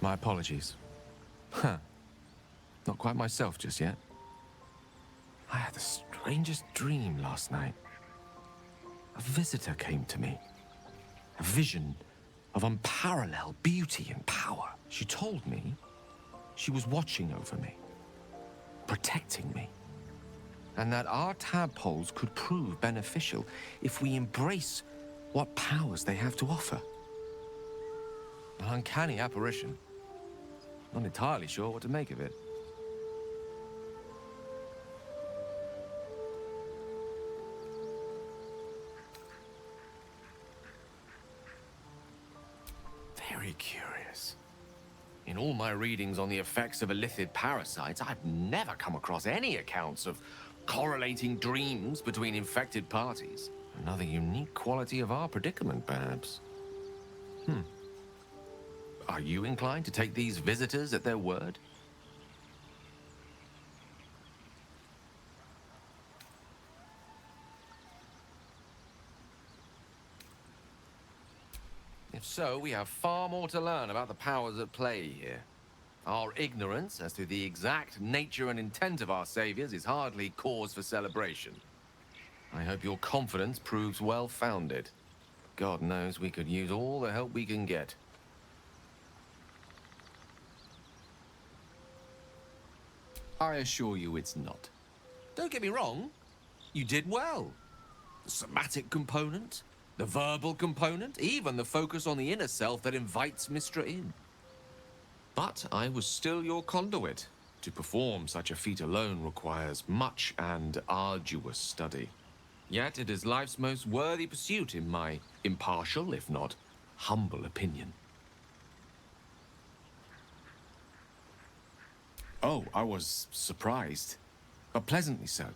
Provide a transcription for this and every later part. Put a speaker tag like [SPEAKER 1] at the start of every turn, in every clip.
[SPEAKER 1] My apologies. Huh. Not quite myself just yet. I had the strangest dream last night. A visitor came to me. A vision of unparalleled beauty and power. She told me she was watching over me, protecting me, and that our tadpoles could prove beneficial if we embrace what powers they have to offer. An uncanny apparition. Not entirely sure what to make of it. Very curious. In all my readings on the effects of illithid parasites, I've never come across any accounts of correlating dreams between infected parties. Another unique quality of our predicament, perhaps. Are you inclined to take these visitors at their word? If so, we have far more to learn about the powers at play here. Our ignorance as to the exact nature and intent of our saviors is hardly cause for celebration. I hope your confidence proves well-founded. God knows we could use all the help we can get. I assure you it's not. Don't get me wrong, you did well. The somatic component, the verbal component, even the focus on the inner self that invites Mystra in. But I was still your conduit. To perform such a feat alone requires much and arduous study. Yet it is life's most worthy pursuit in my impartial, if not humble opinion. Oh, I was surprised, but pleasantly so.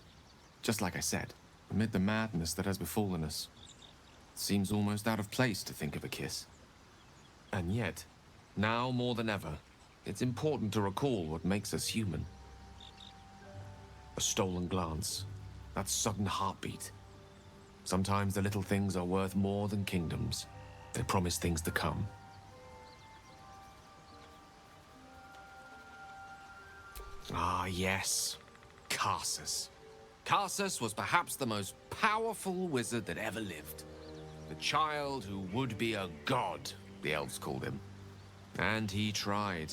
[SPEAKER 1] Just like I said, amid the madness that has befallen us, it seems almost out of place to think of a kiss. And yet, now more than ever, it's important to recall what makes us human. A stolen glance, that sudden heartbeat. Sometimes the little things are worth more than kingdoms. They promise things to come. Ah, yes. Karsus. Karsus was perhaps the most powerful wizard that ever lived. The child who would be a god, the elves called him. And he tried.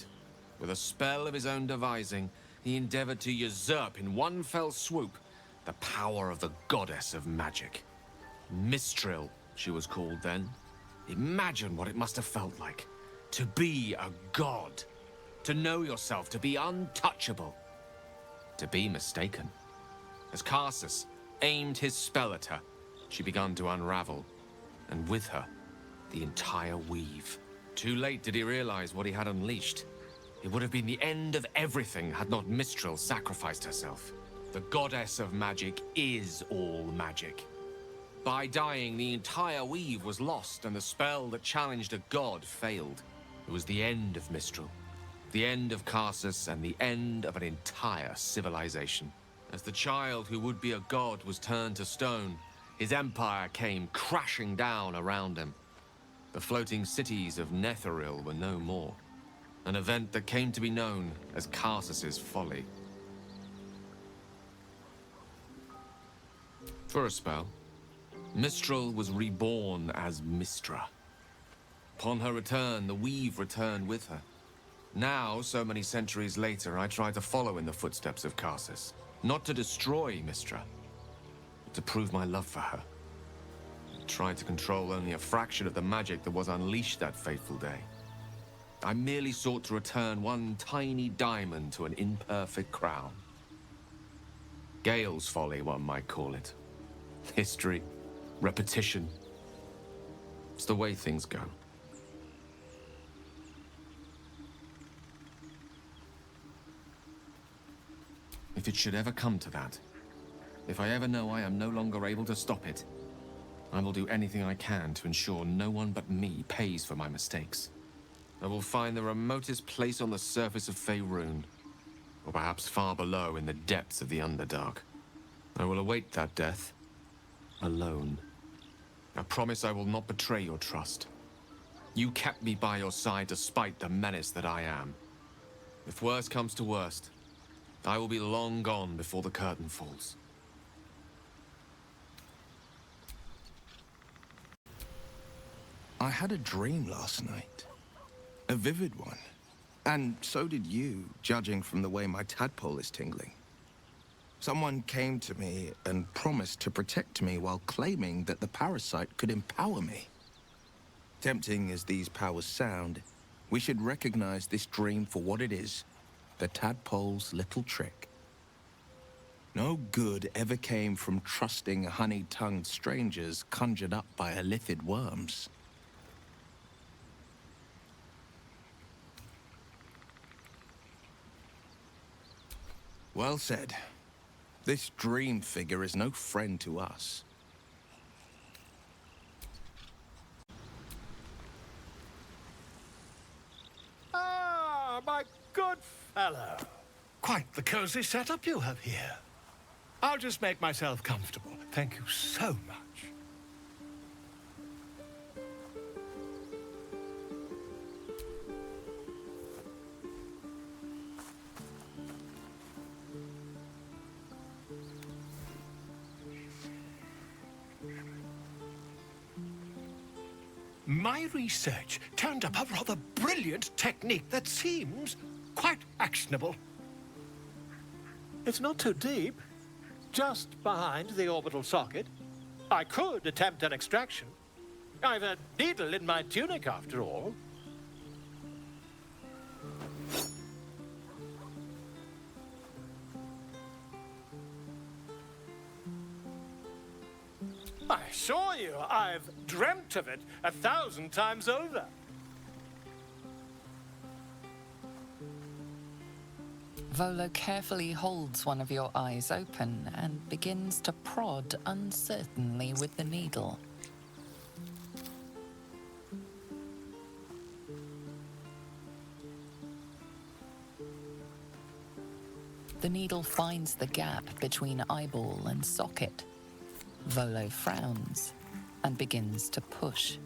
[SPEAKER 1] With a spell of his own devising, he endeavored to usurp in one fell swoop the power of the goddess of magic. Mistril, she was called then. Imagine what it must have felt like. To be a god. To know yourself, to be untouchable. To be mistaken. As Karsus aimed his spell at her, she began to unravel. And with her, the entire weave. Too late did he realize what he had unleashed. It would have been the end of everything had not Mistril sacrificed herself. The goddess of magic is all magic. By dying, the entire weave was lost, and the spell that challenged a god failed. It was the end of Mistril. The end of Karsus, and the end of an entire civilization. As the child who would be a god was turned to stone, his empire came crashing down around him. The floating cities of Netheril were no more. An event that came to be known as Karsus's folly. For a spell, Mistril was reborn as Mystra. Upon her return, the weave returned with her. Now, so many centuries later, I try to follow in the footsteps of Karsus. Not to destroy Mystra, but to prove my love for her. I tried to control only a fraction of the magic that was unleashed that fateful day. I merely sought to return one tiny diamond to an imperfect crown. Gale's folly, one might call it. History, repetition. It's the way things go. If it should ever come to that, if I ever know I am no longer able to stop it, I will do anything I can to ensure no one but me pays for my mistakes. I will find the remotest place on the surface of Faerun, or perhaps far below in the depths of the Underdark. I will await that death, alone. I promise I will not betray your trust. You kept me by your side despite the menace that I am. If worst comes to worst, I will be long gone before the curtain falls.
[SPEAKER 2] I had a dream last night. A vivid one. And so did you, judging from the way my tadpole is tingling. Someone came to me and promised to protect me while claiming that the parasite could empower me. Tempting as these powers sound, we should recognize this dream for what it is, the tadpole's little trick. No good ever came from trusting honey-tongued strangers conjured up by illithid worms. Well said. This dream figure is no friend to us.
[SPEAKER 3] Ah, my good fellow. Quite the cozy setup you have here. I'll just make myself comfortable. Thank you so much. My research turned up a rather brilliant technique that seems quite actionable. It's not too deep, just behind the orbital socket. I could attempt an extraction. I've a needle in my tunic, after all. I assure you, I've dreamt of it 1,000 times over.
[SPEAKER 4] Volo carefully holds one of your eyes open and begins to prod uncertainly with the needle. The needle finds the gap between eyeball and socket. Volo frowns and begins to push.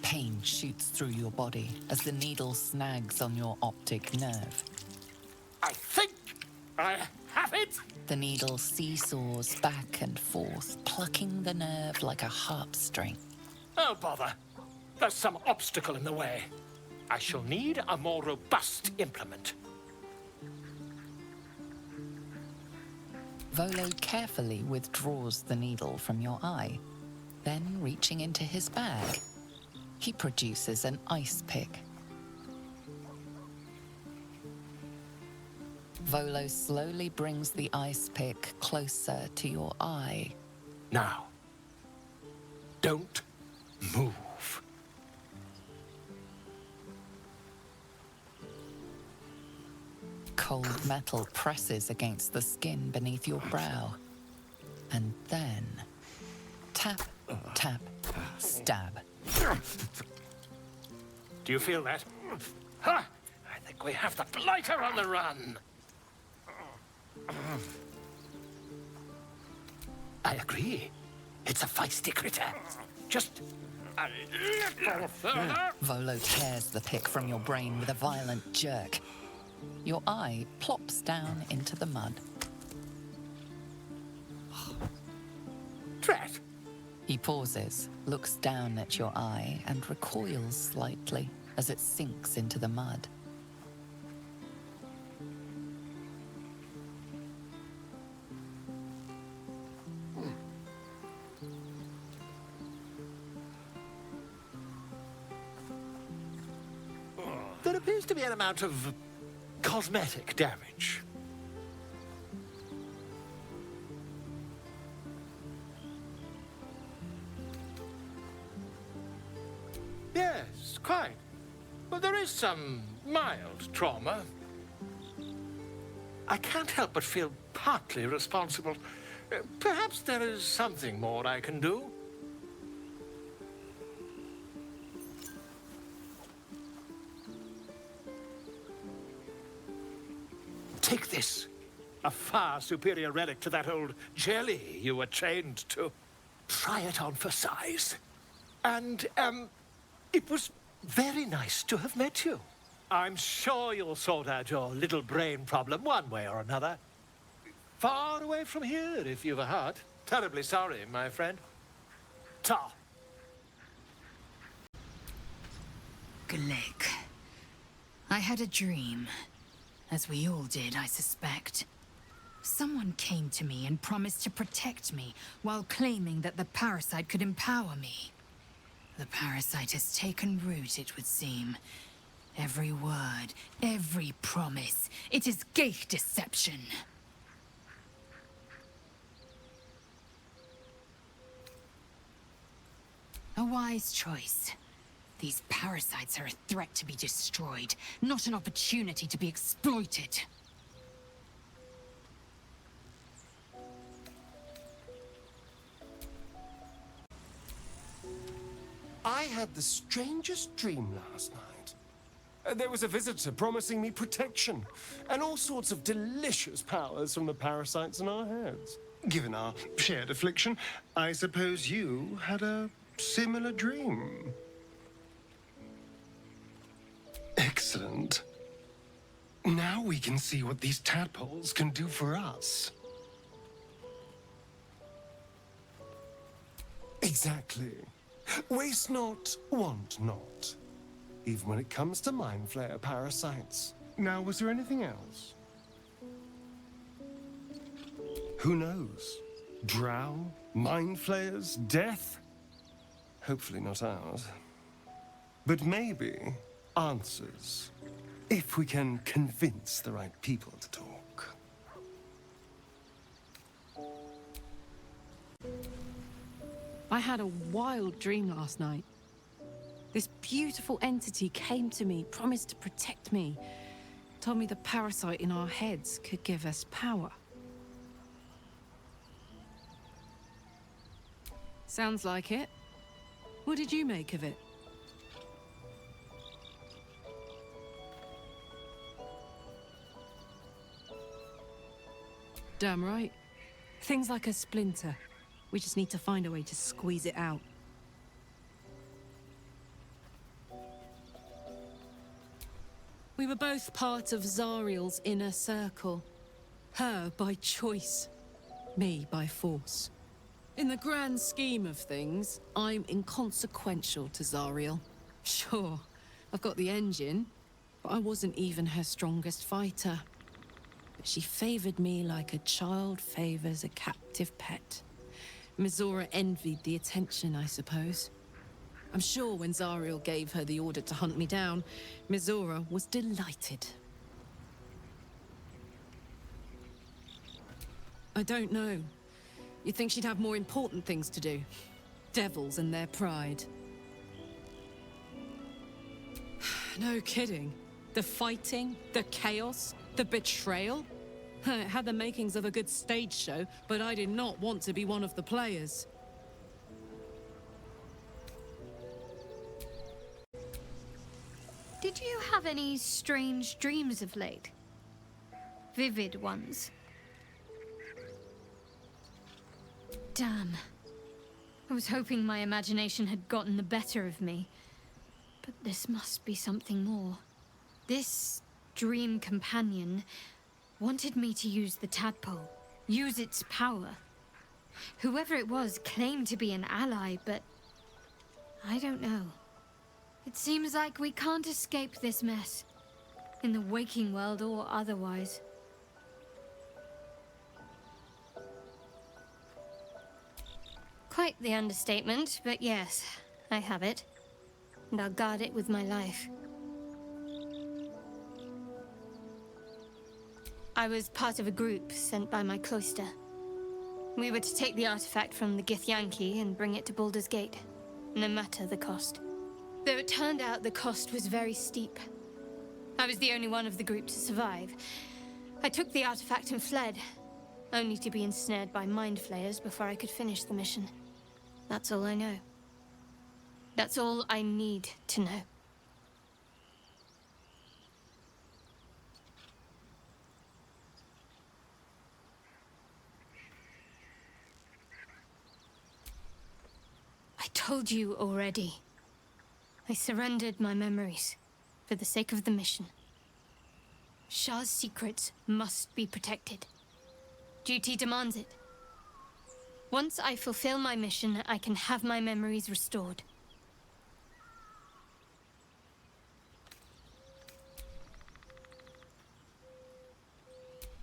[SPEAKER 4] Pain shoots through your body as the needle snags on your optic nerve.
[SPEAKER 3] I think I have it!
[SPEAKER 4] The needle seesaws back and forth, plucking the nerve like a harp string.
[SPEAKER 3] Oh, bother. There's some obstacle in the way. I shall need a more robust implement.
[SPEAKER 4] Volo carefully withdraws the needle from your eye. Then, reaching into his bag, he produces an ice pick. Volo slowly brings the ice pick closer to your eye.
[SPEAKER 3] Now, don't move.
[SPEAKER 4] Cold metal presses against the skin beneath your brow. And then, tap, tap, stab.
[SPEAKER 3] Do you feel that? Ha! I think we have the blighter on the run. I agree. It's a feisty critter. Just a little further.
[SPEAKER 4] Volo tears the pick from your brain with a violent jerk. Your eye plops down into the mud.
[SPEAKER 3] Drat!
[SPEAKER 4] He pauses, looks down at your eye, and recoils slightly as it sinks into the mud.
[SPEAKER 3] There appears to be an amount of cosmetic damage. Yes, quite. But there is some mild trauma. I can't help but feel partly responsible. Perhaps there is something more I can do. Take this. A far superior relic to that old jelly you were chained to. try it on for size. And, it was very nice to have met you. I'm sure you'll sort out your little brain problem one way or another. Far away from here, if you've a heart. Terribly sorry, my friend. Ta.
[SPEAKER 5] Glick. I had a dream. As we all did, I suspect. Someone came to me and promised to protect me, while claiming that the parasite could empower me. The parasite has taken root, it would seem. Every word, every promise, it is gate deception. A wise choice. These parasites are a threat to be destroyed, not an opportunity to be exploited.
[SPEAKER 6] I had the strangest dream last night. There was a visitor promising me protection and all sorts of delicious powers from the parasites in our heads. Given our shared affliction, I suppose you had a similar dream. Excellent. Now we can see what these tadpoles can do for us. Exactly. Waste not, want not. Even when it comes to mind flayer parasites. Now, was there anything else? Who knows? Drow? Mind flayers? Death? Hopefully not ours. But maybe answers. If we can convince the right people to talk.
[SPEAKER 7] I had a wild dream last night. This beautiful entity came to me, promised to protect me, told me the parasite in our heads could give us power. Sounds like it. What did you make of it? Damn right. Things like a splinter. We just need to find a way to squeeze it out. We were both part of Zariel's inner circle. Her by choice, me by force. In the grand scheme of things, I'm inconsequential to Zariel. Sure, I've got the engine, but I wasn't even her strongest fighter. But she favored me like a child favors a captive pet. Mizora envied the attention, I suppose. I'm sure when Zariel gave her the order to hunt me down, Mizora was delighted. I don't know. You'd think she'd have more important things to do. Devils and their pride. No kidding. The fighting, the chaos, the betrayal. It had the makings of a good stage show, but I did not want to be one of the players.
[SPEAKER 8] Did you have any strange dreams of late? Vivid ones? Damn. I was hoping my imagination had gotten the better of me. But this must be something more. This dream companion wanted me to use the tadpole, use its power. Whoever it was claimed to be an ally, but I don't know. It seems like we can't escape this mess, in the waking world or otherwise. Quite the understatement, but yes, I have it. And I'll guard it with my life. I was part of a group sent by my cloister. We were to take the artifact from the Githyanki and bring it to Baldur's Gate, no matter the cost. Though it turned out the cost was very steep. I was the only one of the group to survive. I took the artifact and fled, only to be ensnared by mind flayers before I could finish the mission. That's all I know. That's all I need to know. told you already. I surrendered my memories for the sake of the mission. Shah's secrets must be protected. Duty demands it. Once I fulfill my mission, I can have my memories restored.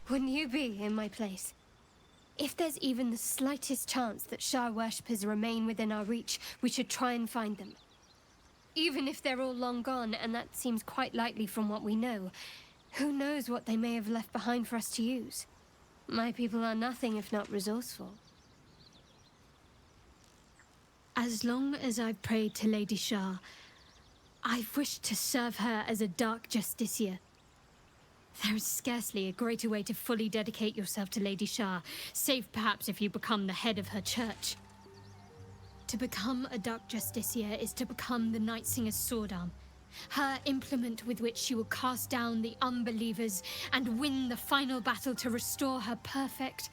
[SPEAKER 8] Wouldn't you be in my place? If there's even the slightest chance that Shah worshippers remain within our reach, we should try and find them. Even if they're all long gone, and that seems quite likely from what we know, who knows what they may have left behind for us to use? My people are nothing if not resourceful. As long as I've prayed to Lady Shah, I've wished to serve her as a dark justiciar. There is scarcely a greater way to fully dedicate yourself to Lady Shah, save perhaps if you become the head of her church. To become a dark justiciar is to become the Night Singer's sword arm, her implement with which she will cast down the unbelievers and win the final battle to restore her perfect,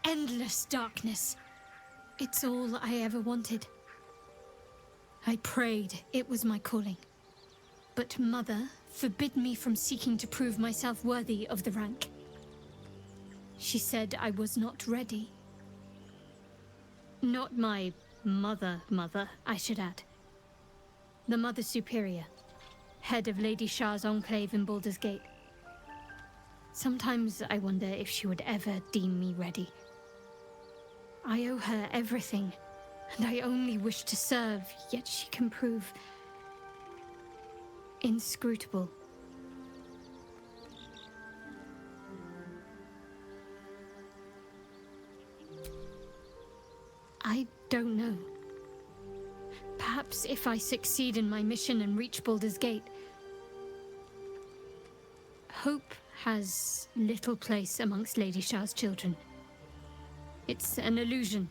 [SPEAKER 8] endless darkness. It's all I ever wanted. I prayed it was my calling. But Mother forbid me from seeking to prove myself worthy of the rank. She said I was not ready. Not my mother, I should add. The Mother Superior, head of Lady Shah's enclave in Baldur's Gate. Sometimes I wonder if she would ever deem me ready. I owe her everything, and I only wish to serve, yet she can prove inscrutable. I don't know. Perhaps if I succeed in my mission and reach Baldur's Gate. Hope has little place amongst Lady Shah's children. It's an illusion,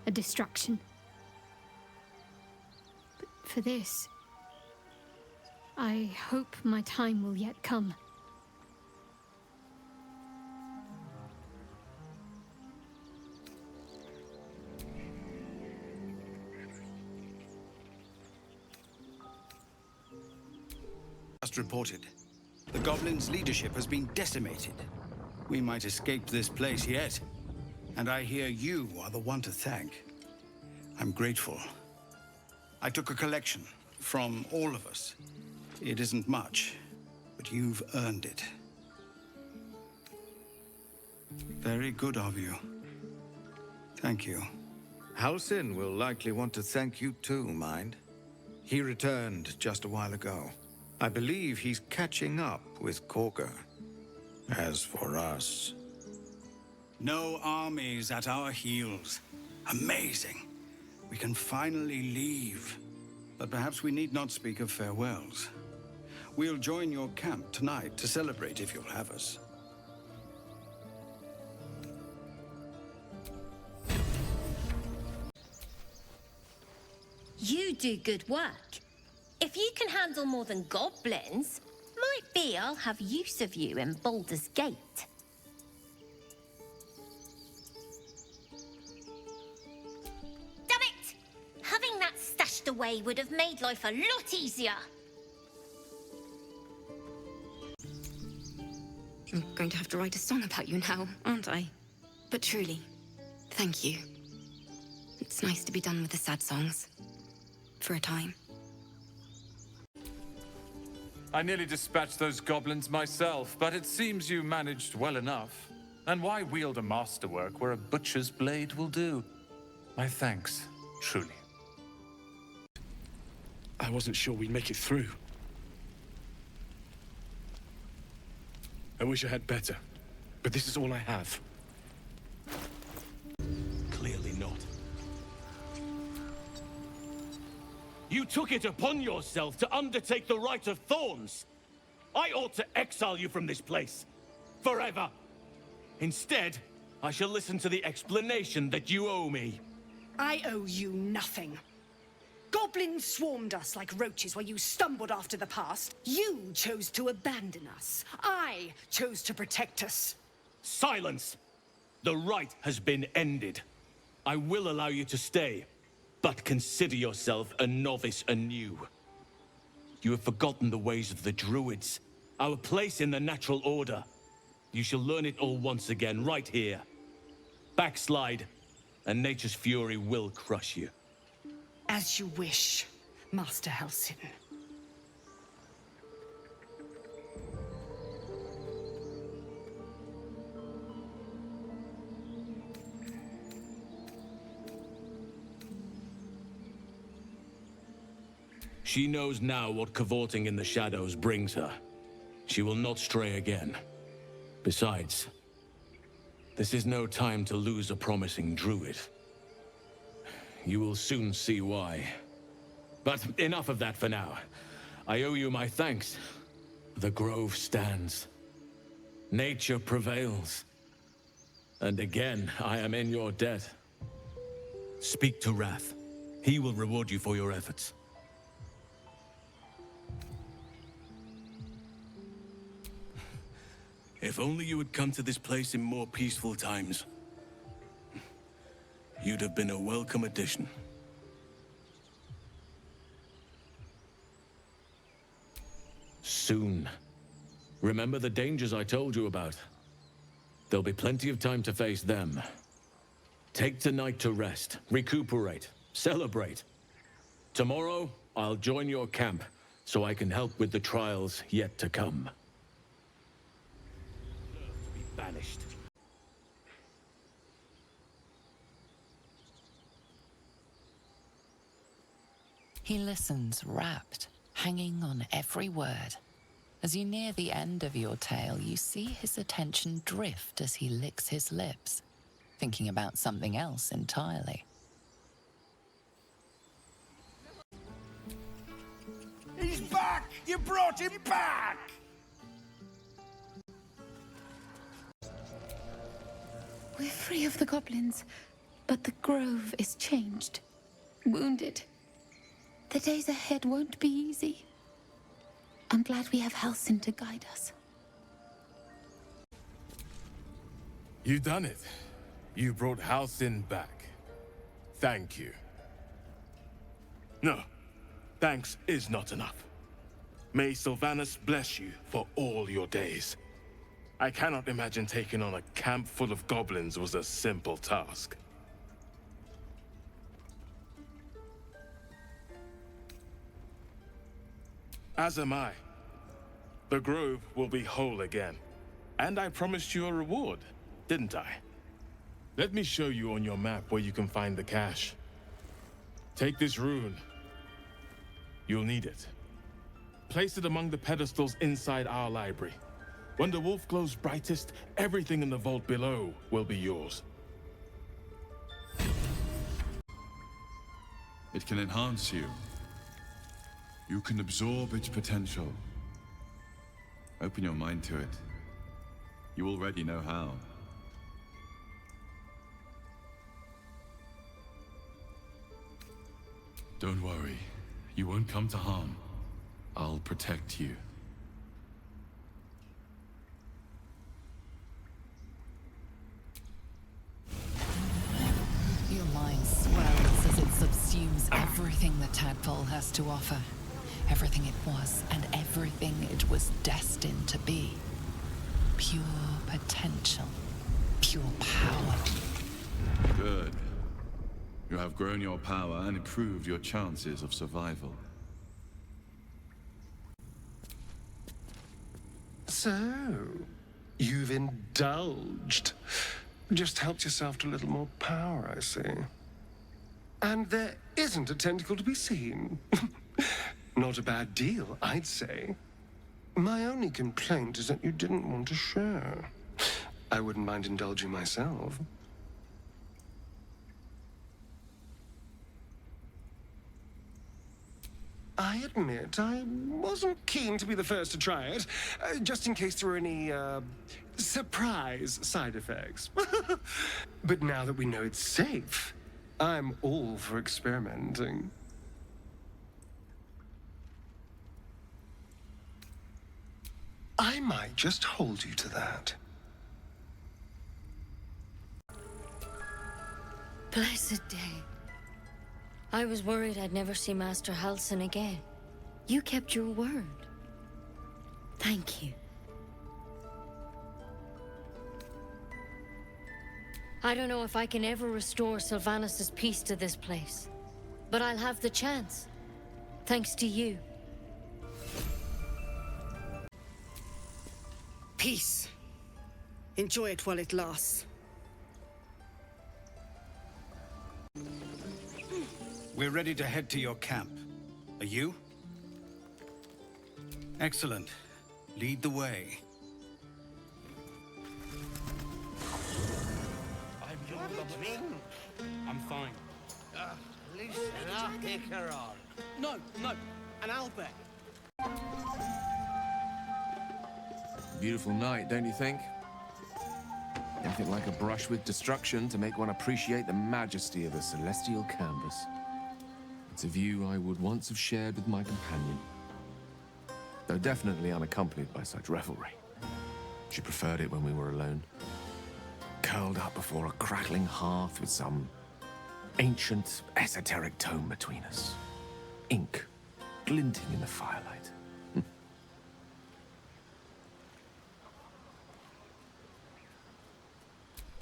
[SPEAKER 8] a distraction. But for this, I hope my time will yet come.
[SPEAKER 9] Just reported. The Goblins' leadership has been decimated. We might escape this place yet. And I hear you are the one to thank. I'm grateful. I took a collection from all of us. It isn't much, but you've earned it. Very good of you. Thank you.
[SPEAKER 2] Halsin will likely want to thank you too, Mind. He returned just a while ago. I believe he's catching up with Korga. As for us...
[SPEAKER 9] No armies at our heels. Amazing. We can finally leave. But perhaps we need not speak of farewells. We'll join your camp tonight to celebrate if you'll have us.
[SPEAKER 10] You do good work. If you can handle more than goblins, might be I'll have use of you in Baldur's Gate. Damn it! Having that stashed away would have made life a lot easier.
[SPEAKER 11] I'm going to have to write a song about you now, aren't I? But truly, thank you. It's nice to be done with the sad songs. For a time.
[SPEAKER 12] I nearly dispatched those goblins myself, but it seems you managed well enough. And why wield a masterwork where a butcher's blade will do? My thanks, truly.
[SPEAKER 13] I wasn't sure we'd make it through. I wish I had better, but this is all I have.
[SPEAKER 14] Clearly not. You took it upon yourself to undertake the Rite of Thorns. I ought to exile you from this place. Forever. Instead, I shall listen to the explanation that you owe me.
[SPEAKER 15] I owe you nothing. Goblins swarmed us like roaches while you stumbled after the past. You chose to abandon us. I chose to protect us.
[SPEAKER 14] Silence! The rite has been ended. I will allow you to stay. but consider yourself a novice anew. You have forgotten the ways of the Druids, our place in the natural order. You shall learn it all once again, right here. Backslide, and nature's fury will crush you.
[SPEAKER 15] As you wish, Master Halsin.
[SPEAKER 14] She knows now what cavorting in the shadows brings her. She will not stray again. Besides, this is no time to lose a promising druid. You will soon see why. But enough of that for now. I owe you my thanks. The grove stands. Nature prevails. And again, I am in your debt. Speak to Wrath. He will reward you for your efforts. If only you had come to this place in more peaceful times. You'd have been a welcome addition. Soon. Remember the dangers I told you about. There'll be plenty of time to face them. Take tonight to rest, recuperate, celebrate. Tomorrow, I'll join your camp, so I can help with the trials yet to come. Be banished.
[SPEAKER 4] He listens, rapt, hanging on every word. As you near the end of your tale, you see his attention drift as he licks his lips, thinking about something else entirely.
[SPEAKER 16] He's back! You brought him back!
[SPEAKER 11] We're free of the goblins, but the grove is changed. Wounded. The days ahead won't be easy. I'm glad we have Halsin to guide us.
[SPEAKER 13] You done it. You brought Halsin back. Thank you. No, thanks is not enough. May Sylvanus bless you for all your days. I cannot imagine taking on a camp full of goblins was a simple task. As am I. The grove will be whole again. And I promised you a reward, didn't I? Let me show you on your map where you can find the cache. Take this rune. You'll need it. Place it among the pedestals inside our library. When the wolf glows brightest, everything in the vault below will be yours.
[SPEAKER 17] It can enhance you. You can absorb its potential. Open your mind to it. You already know how. Don't worry. You won't come to harm. I'll protect you.
[SPEAKER 4] Your mind swells as it subsumes everything the tadpole has to offer. Everything it was and everything it was destined to be. Pure potential. Pure power.
[SPEAKER 17] Good. You have grown your power and improved your chances of survival.
[SPEAKER 6] So, you've indulged. Just helped yourself to a little more power, I see. And there isn't a tentacle to be seen. Not a bad deal, I'd say. My only complaint is that you didn't want to share. I wouldn't mind indulging myself. I admit, I wasn't keen to be the first to try it, just in case there were any, surprise side effects. But now that we know it's safe, I'm all for experimenting. I might just hold you to that.
[SPEAKER 11] Blessed day.
[SPEAKER 18] I was worried I'd never see Master Halsin again. You kept your word. Thank you. I don't know if I can ever restore Sylvanas' peace to this place, but I'll have the chance. Thanks to you.
[SPEAKER 15] Peace. Enjoy it while it lasts.
[SPEAKER 9] We're ready to head to your camp. Are you? Excellent. Lead the way.
[SPEAKER 14] I'm fine.
[SPEAKER 16] Listen up, Icaron.
[SPEAKER 14] No, an owlbear.
[SPEAKER 1] Beautiful night, don't you think? Nothing like a brush with destruction to make one appreciate the majesty of a celestial canvas. It's a view I would once have shared with my companion, though definitely unaccompanied by such revelry. She preferred it when we were alone, curled up before a crackling hearth with some ancient, esoteric tome between us. Ink glinting in the firelight.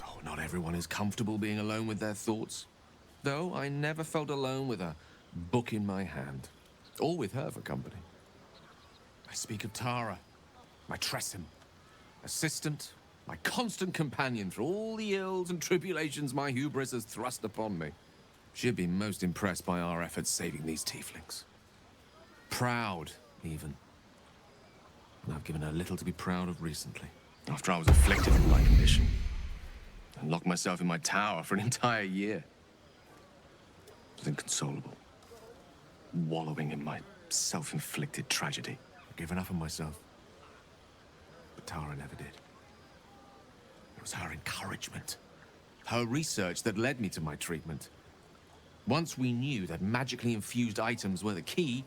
[SPEAKER 1] Oh, not everyone is comfortable being alone with their thoughts. Though I never felt alone with a book in my hand, or with her for company. I speak of Tara, my Tressim, assistant, my constant companion through all the ills and tribulations my hubris has thrust upon me. She'd been most impressed by our efforts saving these tieflings. Proud, even. And I've given her little to be proud of recently, after I was afflicted with my condition, and locked myself in my tower for an entire year. I was inconsolable, wallowing in my self-inflicted tragedy. I'd given up on myself, but Tara never did. It was her encouragement, her research that led me to my treatment. Once we knew that magically infused items were the key,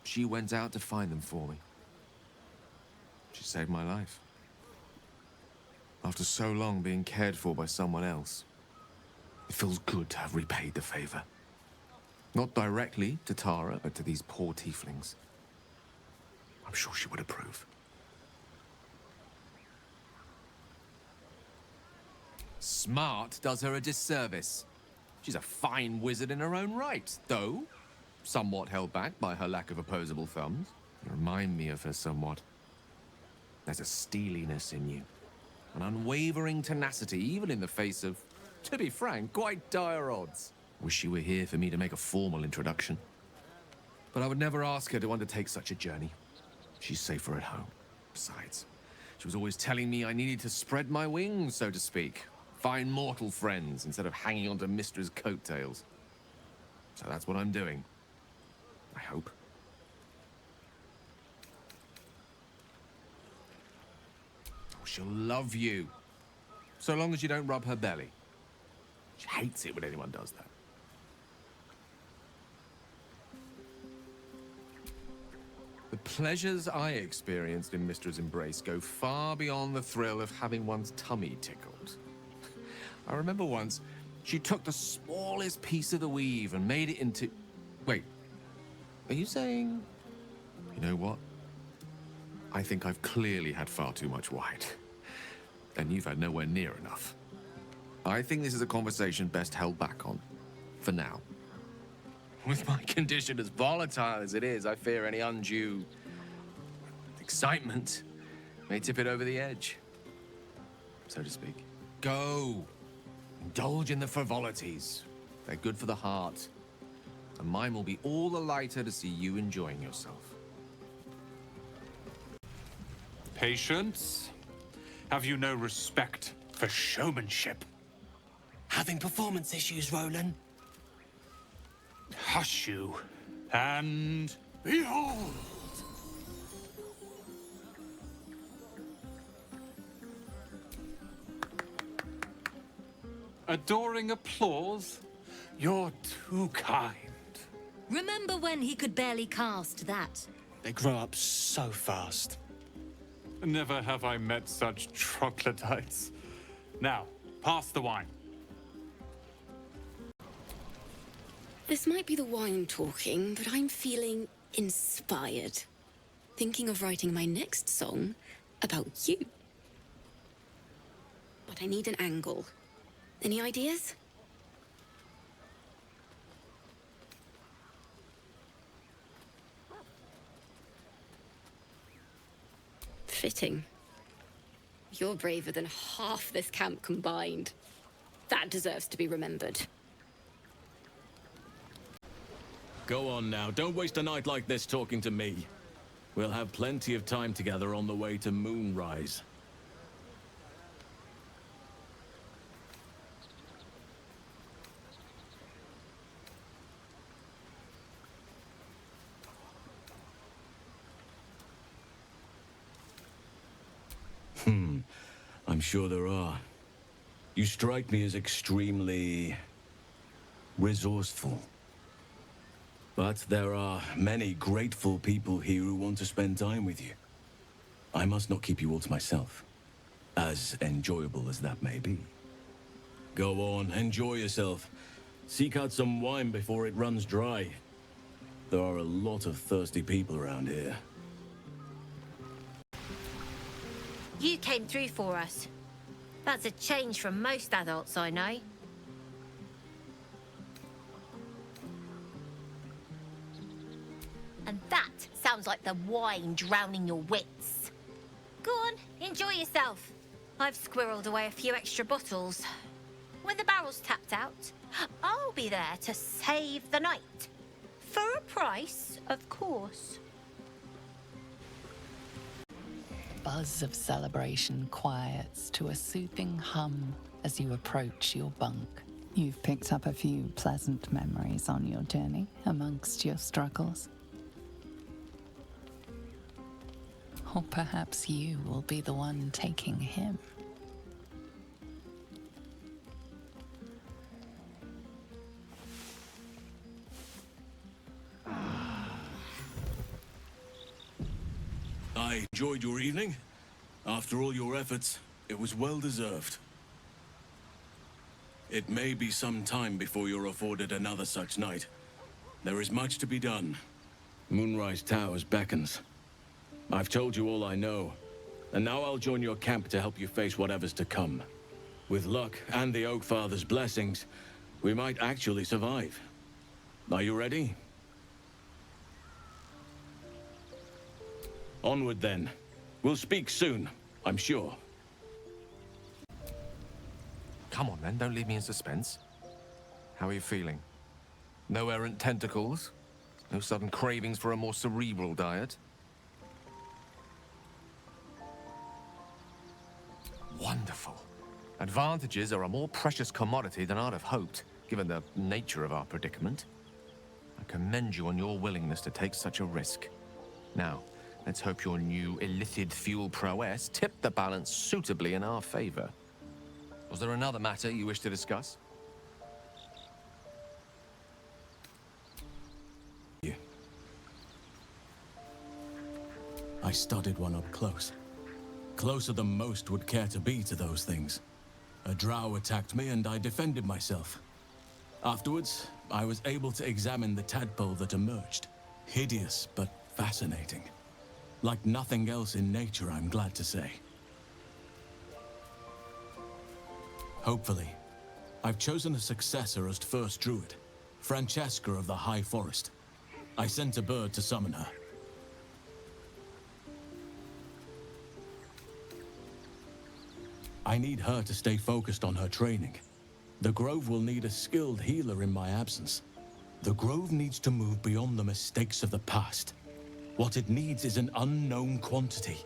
[SPEAKER 1] she went out to find them for me. She saved my life. After so long being cared for by someone else, it feels good to have repaid the favor. Not directly to Tara, but to these poor tieflings. I'm sure she would approve. Smart does her a disservice. She's a fine wizard in her own right, though somewhat held back by her lack of opposable thumbs. You remind me of her somewhat. There's a steeliness in you, an unwavering tenacity, even in the face of, to be frank, quite dire odds. Wish she were here for me to make a formal introduction. But I would never ask her to undertake such a journey. She's safer at home. Besides, she was always telling me I needed to spread my wings, so to speak. Find mortal friends instead of hanging onto Mistra's coattails. So that's what I'm doing. I hope. Oh, she'll love you. So long as you don't rub her belly. She hates it when anyone does that. The pleasures I experienced in Mistra's embrace go far beyond the thrill of having one's tummy tickled. I remember once, she took the smallest piece of the weave and made it into... Wait, are you saying... You know what? I think I've clearly had far too much wine. And you've had nowhere near enough. I think this is a conversation best held back on. For now. With my condition as volatile as it is, I fear any undue... excitement may tip it over the edge. So to speak. Go! Indulge in the frivolities. They're good for the heart. And mine will be all the lighter to see you enjoying yourself.
[SPEAKER 12] Patience? Have you no respect for showmanship?
[SPEAKER 19] Having performance issues, Roland?
[SPEAKER 12] Hush you, and
[SPEAKER 19] behold!
[SPEAKER 12] Adoring applause? You're too kind.
[SPEAKER 18] Remember when he could barely cast that?
[SPEAKER 19] They grow up so fast.
[SPEAKER 12] Never have I met such troglodytes. Now, pass the wine.
[SPEAKER 20] This might be the wine talking, but I'm feeling inspired. Thinking of writing my next song about you. But I need an angle. Any ideas? Fitting. You're braver than half this camp combined. That deserves to be remembered.
[SPEAKER 14] Go on now, don't waste a night like this talking to me. We'll have plenty of time together on the way to Moonrise. I'm sure there are. You strike me as extremely resourceful. But there are many grateful people here who want to spend time with you. I must not keep you all to myself, as enjoyable as that may be. Go on, enjoy yourself. Seek out some wine before it runs dry. There are a lot of thirsty people around here.
[SPEAKER 10] You came through for us. That's a change from most adults I know. And that sounds like the wine drowning your wits. Go on, enjoy yourself. I've squirreled away a few extra bottles. When the barrel's tapped out, I'll be there to save the night. For a price, of course.
[SPEAKER 4] Buzz of celebration quiets to a soothing hum as you approach your bunk. You've picked up a few pleasant memories on your journey amongst your struggles. Or perhaps you will be the one taking him.
[SPEAKER 14] I enjoyed your evening. After all your efforts, it was well deserved. It may be some time before you're afforded another such night. There is much to be done. Moonrise Towers beckons. I've told you all I know, and now I'll join your camp to help you face whatever's to come. With luck and the Oak Father's blessings, we might actually survive. Are you ready? Onward then. We'll speak soon, I'm sure.
[SPEAKER 1] Come on then, don't leave me in suspense. How are you feeling? No errant tentacles? No sudden cravings for a more cerebral diet? Wonderful. Advantages are a more precious commodity than I'd have hoped, given the nature of our predicament. I commend you on your willingness to take such a risk. Now, let's hope your new illithid fuel prowess tipped the balance suitably in our favor. Was there another matter you wish to discuss?
[SPEAKER 14] I studied one up close. Closer than most would care to be to those things. A drow attacked me and I defended myself. Afterwards, I was able to examine the tadpole that emerged. Hideous, but fascinating. Like nothing else in nature, I'm glad to say. Hopefully, I've chosen a successor as first Druid, Francesca of the High Forest. I sent a bird to summon her. I need her to stay focused on her training. The Grove will need a skilled healer in my absence. The Grove needs to move beyond the mistakes of the past. What it needs is an unknown quantity.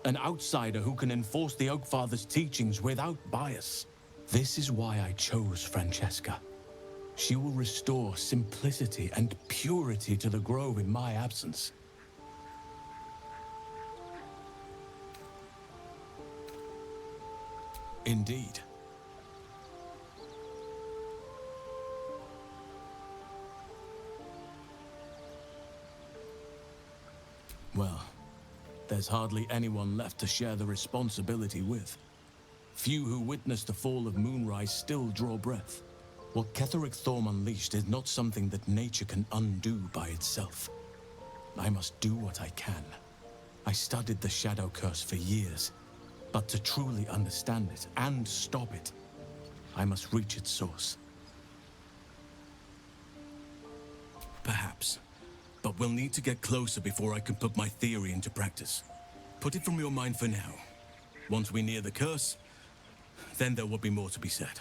[SPEAKER 14] An outsider who can enforce the Oak Father's teachings without bias. This is why I chose Francesca. She will restore simplicity and purity to the Grove in my absence. Indeed. Well, there's hardly anyone left to share the responsibility with. Few who witnessed the fall of Moonrise still draw breath.
[SPEAKER 21] What Ketheric Thorm unleashed is not something that nature can undo by itself. I must do what I can. I studied the Shadow Curse for years, but to truly understand it and stop it, I must reach its source. Perhaps, but we'll need to get closer before I can put my theory into practice. Put it from your mind for now. Once we near the curse, then there will be more to be said.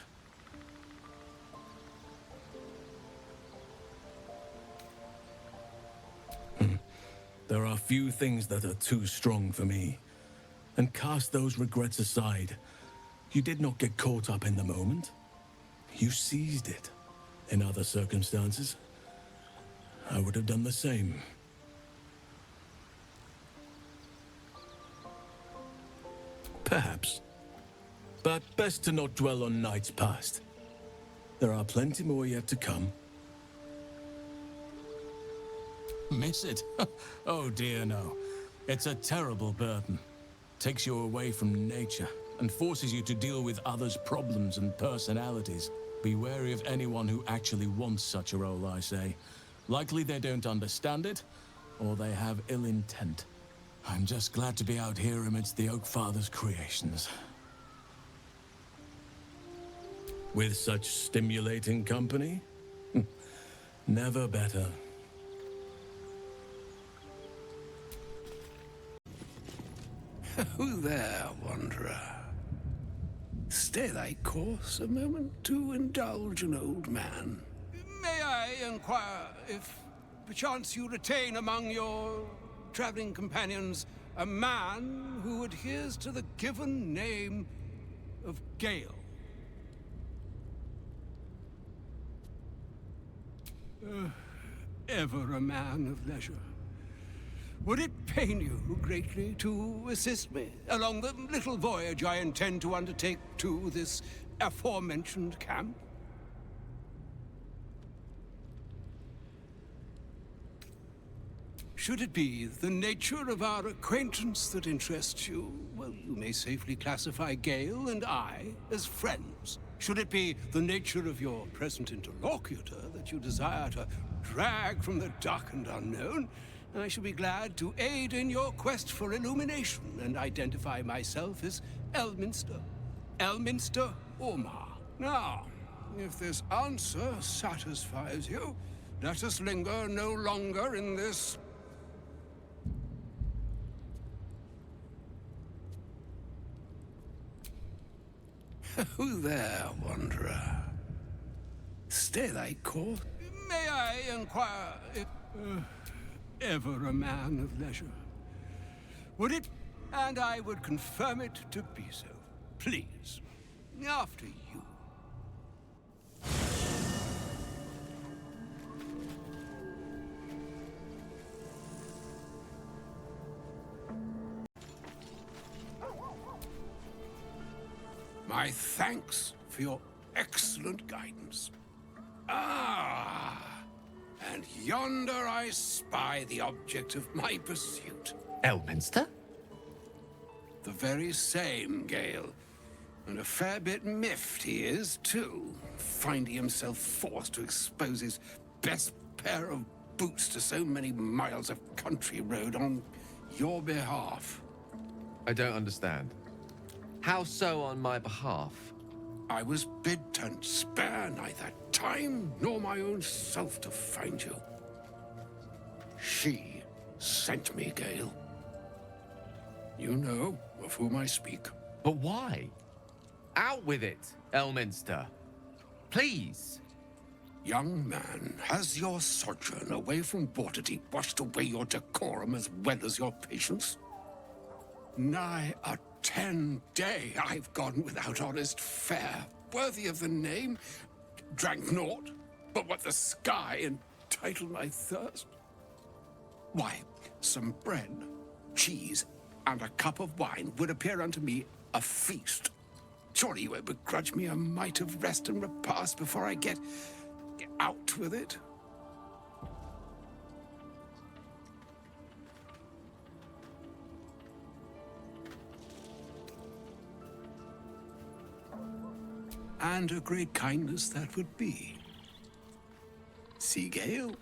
[SPEAKER 21] There are few things that are too strong for me. And cast those regrets aside. You did not get caught up in the moment. You seized it. In other circumstances, I would have done the same. Perhaps. But best to not dwell on nights past. There are plenty more yet to come. Miss it? Oh dear, no. It's a terrible burden. Takes you away from nature and forces you to deal with others' problems and personalities. Be wary of anyone who actually wants such a role, I say. Likely they don't understand it, or they have ill intent. I'm just glad to be out here amidst the Oak Father's creations. With such stimulating company? Never better.
[SPEAKER 9] Who there, wanderer? Stay thy course a moment to indulge an old man.
[SPEAKER 16] May I inquire if perchance you retain among your traveling companions a man who adheres to the given name of Gale? Ever a man of leisure. Would it pain you greatly to assist me along the little voyage I intend to undertake to this aforementioned camp? Should it be the nature of our acquaintance that interests you, well, you may safely classify Gale and I as friends. Should it be the nature of your present interlocutor that you desire to drag from the dark and unknown, I shall be glad to aid in your quest for illumination and identify myself as Elminster. Elminster Ormar. Now, if this answer satisfies you, let us linger no longer in this...
[SPEAKER 9] Who there, wanderer? Stay thy course.
[SPEAKER 16] May I inquire if... ever a man of leisure? Would it... and I would confirm it to be so. Please. After you. My thanks for your excellent guidance. And yonder I spy the object of my pursuit.
[SPEAKER 1] Elminster?
[SPEAKER 16] The very same, Gale. And a fair bit miffed he is, too, finding himself forced to expose his best pair of boots to so many miles of country road on your behalf.
[SPEAKER 1] I don't understand. How so on my behalf?
[SPEAKER 16] I was bid to spare neither time nor my own self to find you. She sent me, Gale. You know of whom I speak.
[SPEAKER 1] But why? Out with it, Elminster. Please.
[SPEAKER 16] Young man, has your sojourn away from Waterdeep washed away your decorum as well as your patience? Nigh a 10-day I've gone without honest fare, worthy of the name. Drank naught, but what the sky entitled my thirst. Why, some bread, cheese, and a cup of wine would appear unto me a feast. Surely you would begrudge me a mite of rest and repast before I get out with it? And a great kindness that would be. See, Gale?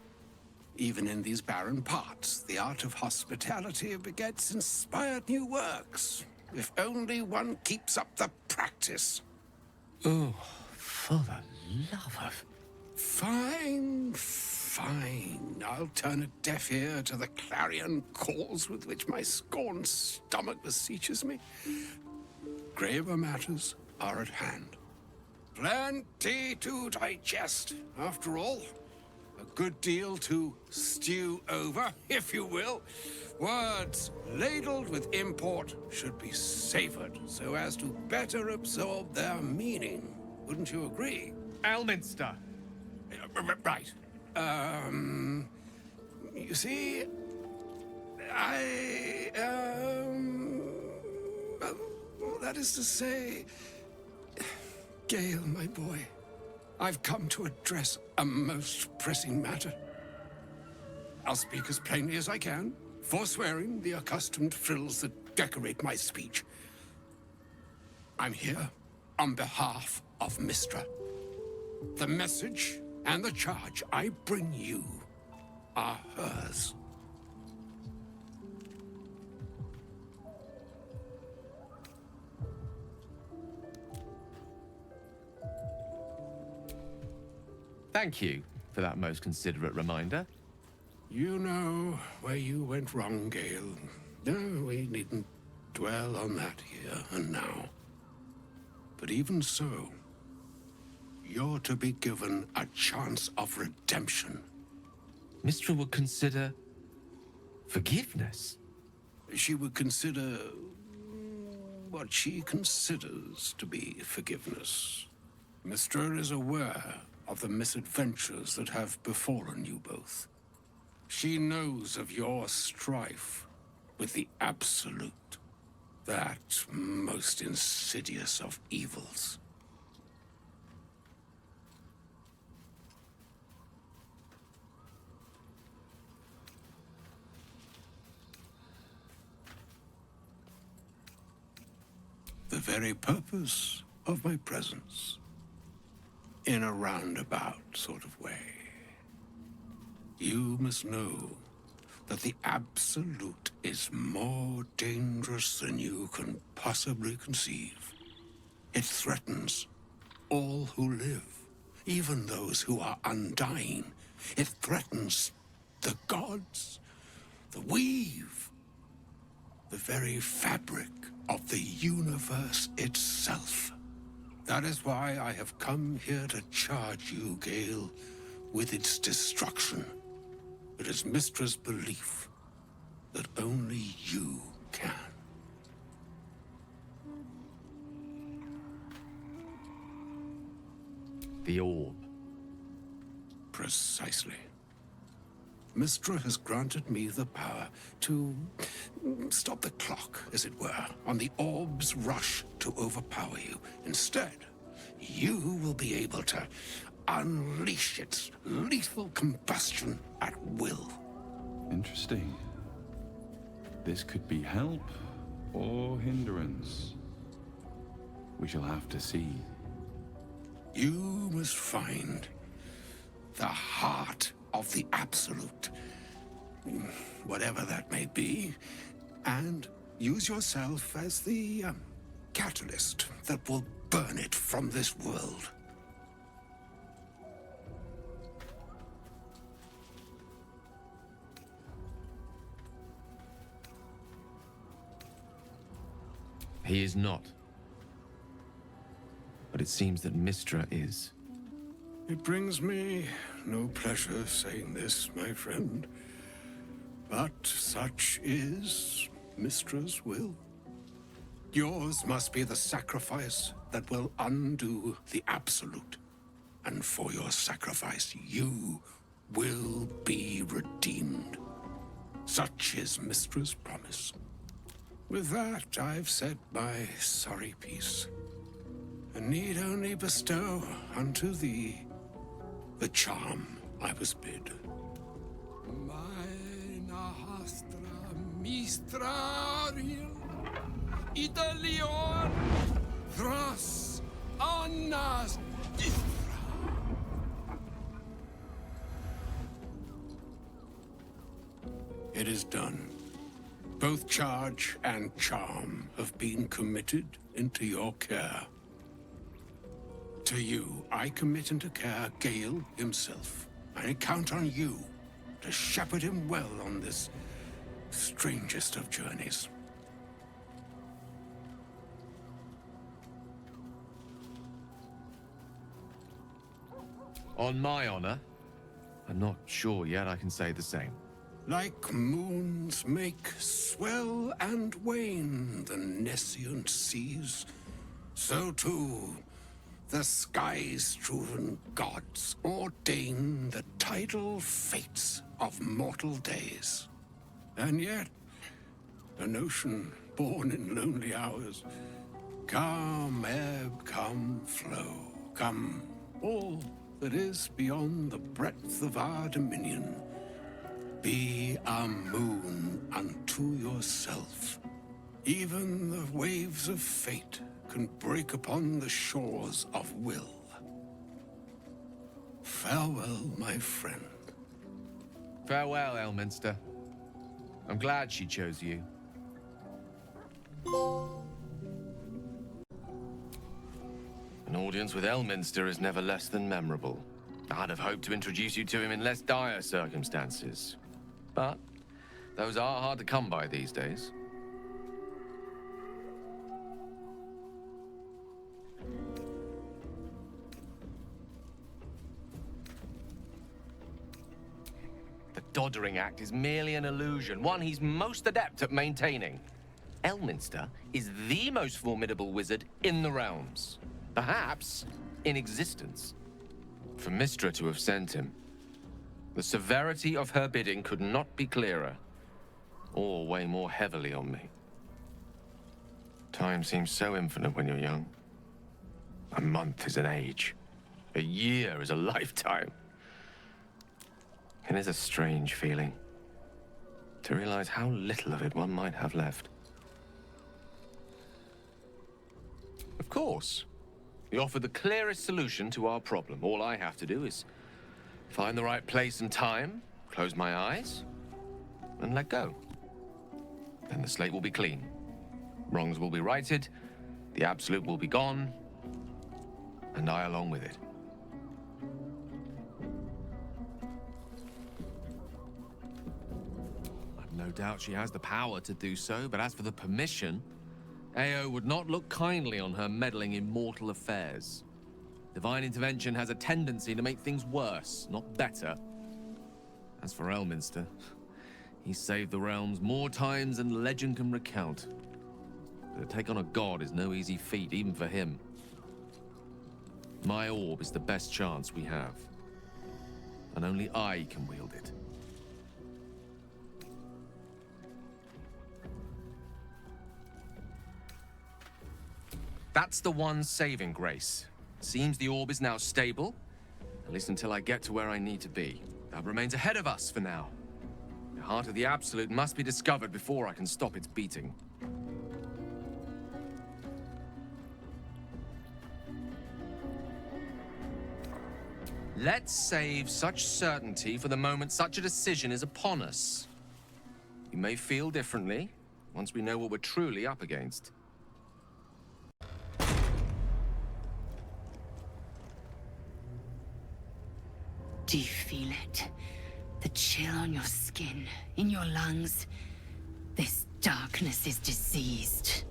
[SPEAKER 16] Even in these barren parts, the art of hospitality begets inspired new works. If only one keeps up the practice.
[SPEAKER 19] Oh, for the love of...
[SPEAKER 16] Fine, fine. I'll turn a deaf ear to the clarion calls with which my scorned stomach beseeches me. Graver matters are at hand. Plenty to digest, after all. A good deal to stew over, if you will. Words ladled with import should be savored so as to better absorb their meaning. Wouldn't you agree?
[SPEAKER 3] Elminster.
[SPEAKER 16] Right. You see, that is to say, Gale, my boy, I've come to address a most pressing matter. I'll speak as plainly as I can, forswearing the accustomed frills that decorate my speech. I'm here on behalf of Mystra. The message and the charge I bring you are hers.
[SPEAKER 1] Thank you for that most considerate reminder.
[SPEAKER 16] You know where you went wrong, Gale. No, we needn't dwell on that here and now. But even so, you're to be given a chance of redemption.
[SPEAKER 1] Mystra would consider forgiveness.
[SPEAKER 16] She would consider what she considers to be forgiveness. Mystra is aware of the misadventures that have befallen you both. She knows of your strife with the Absolute, that most insidious of evils. The very purpose of my presence, in a roundabout sort of way. You must know that the Absolute is more dangerous than you can possibly conceive. It threatens all who live, even those who are undying. It threatens the gods, the weave, the very fabric of the universe itself. That is why I have come here to charge you, Gale, with its destruction. It is Mystra's belief that only you can.
[SPEAKER 1] The orb.
[SPEAKER 16] Precisely. Mystra has granted me the power to stop the clock, as it were, on the orb's rush to overpower you. Instead, you will be able to unleash its lethal combustion at will.
[SPEAKER 17] Interesting. This could be help or hindrance. We shall have to see.
[SPEAKER 16] You must find the heart of the Absolute, whatever that may be, and use yourself as the catalyst that will burn it from this world.
[SPEAKER 1] He is not. But it seems that Mystra is.
[SPEAKER 16] It brings me no pleasure saying this, my friend, but such is Mystra's will. Yours must be the sacrifice that will undo the Absolute, and for your sacrifice you will be redeemed. Such is Mystra's promise. With that, I've said my sorry piece, and need only bestow unto thee the charm I was bid. Meine hastra mistrariel, Italion, thras Annas. It is done. Both charge and charm have been committed into your care. To you, I commit into care Gale himself. I count on you to shepherd him well on this strangest of journeys.
[SPEAKER 1] On my honor, I'm not sure yet I can say the same.
[SPEAKER 16] Like moons make swell and wane the nescient seas, so too the sky-strewn gods ordain the tidal fates of mortal days. And yet, an ocean born in lonely hours, come ebb, come flow, come all that is beyond the breadth of our dominion. Be a moon unto yourself. Even the waves of fate can break upon the shores of will. Farewell, my friend.
[SPEAKER 1] Farewell, Elminster. I'm glad she chose you. An audience with Elminster is never less than memorable. I'd have hoped to introduce you to him in less dire circumstances. But those are hard to come by these days. The Doddering Act is merely an illusion, one he's most adept at maintaining. Elminster is the most formidable wizard in the realms. Perhaps in existence. For Mystra to have sent him, the severity of her bidding could not be clearer, or weigh more heavily on me. Time seems so infinite when you're young. A month is an age. A year is a lifetime. It is a strange feeling to realize how little of it one might have left. Of course, you offer the clearest solution to our problem. All I have to do is find the right place and time, close my eyes, and let go. Then the slate will be clean. Wrongs will be righted, the absolute will be gone, and I along with it. I've no doubt she has the power to do so, but as for the permission, Ao would not look kindly on her meddling in mortal affairs. Divine intervention has a tendency to make things worse, not better. As for Elminster, he's saved the realms more times than legend can recount. But to take on a god is no easy feat, even for him. My orb is the best chance we have. And only I can wield it. That's the one saving grace. Seems the orb is now stable, at least until I get to where I need to be. That remains ahead of us for now. The heart of the Absolute must be discovered before I can stop its beating. Let's save such certainty for the moment such a decision is upon us. You may feel differently once we know what we're truly up against.
[SPEAKER 5] Do you feel it? The chill on your skin, in your lungs? This darkness is diseased.